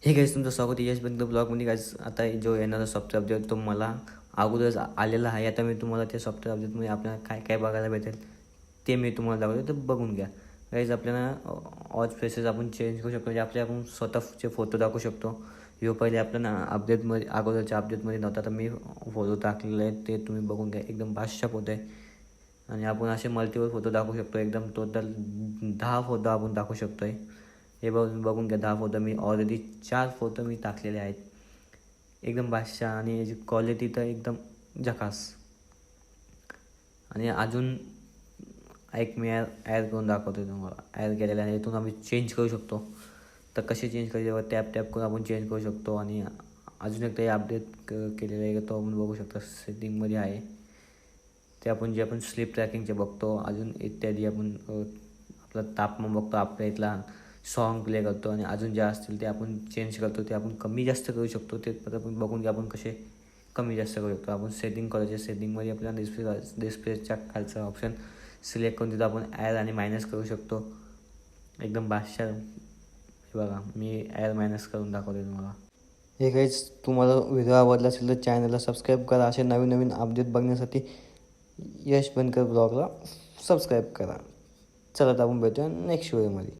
हे गाईज तुमचं स्वागत आहे यश बंद ब्लॉगमध्ये. गाईज आता जो येणारा सॉफ्टवेअर अपडेट तो मला अगोदरच आलेला आहे. आता मी तुम्हाला त्या सॉफ्टवेअर अपडेटमध्ये आपल्याला काय काय बघायला भेटेल ते मी तुम्हाला दाखवतो, तर बघून घ्या. गाईज आपल्याला ऑज फेसेस आपण चेंज करू शकतो, म्हणजे आपले आपण स्वतःचे फोटो टाकू शकतो. ह्यो पहिले आपल्याला अपडेटमध्ये अगोदरच्या अपडेटमध्ये नव्हता, तर मी फोटो टाकलेले आहेत ते तुम्ही बघून घ्या. एकदम बादशाह फोटो आहे आणि आपण असे मल्टिपल फोटो टाकू शकतो. एकदम टोटल 10 फोटो आपण टाकू शकतो आहे. हे बघून घ्या. 10 फोटो मी ऑलरेडी 4 फोटो मी टाकलेले आहेत. एकदम बादशाह आणि याची क्वालिटी तर एकदम झकास. आणि अजून एक मी ॲड करून दाखवतो तुम्हाला. ॲड केलेला आहे, इथून आम्ही चेंज करू शकतो. तर कसे चेंज करायचे, टॅप टॅप करून आपण चेंज करू शकतो. आणि अजून एकदा हे अपडेट केलेलं आहे तो आपण बघू शकतो. सेटिंगमध्ये आहे ते आपण जे आपण स्लीप ट्रॅकिंगचे बघतो, अजून इत्यादी आपण आपलं तापमान बघतो, आपल्या इथला सॉन्ग प्ले करतो आणि अजून जे असतील ते आपण चेंज करतो. ते आपण कमी जास्त करू शकतो. ते आपण बघून घ्या आपण कसे कमी जास्त करू शकतो. आपण सेटिंग करायचे. सेटिंगमध्ये आपल्याला डिस्प्लेच्या खालचं ऑप्शन सिलेक्ट करून तिथं आपण ॲड आणि मायनस करू शकतो. एकदम बादशाह. हे बघा मी ॲड मायनस करून दाखवते तुम्हाला. हे काहीच तुम्हाला व्हिडिओ आवडला असेल तर चॅनलला सबस्क्राईब करा. असे नवीन नवीन अपडेट बघण्यासाठी यश बनकर ब्लॉगला सबस्क्राईब करा. चला तर आपण भेटूया नेक्स्ट व्हिडिओमध्ये.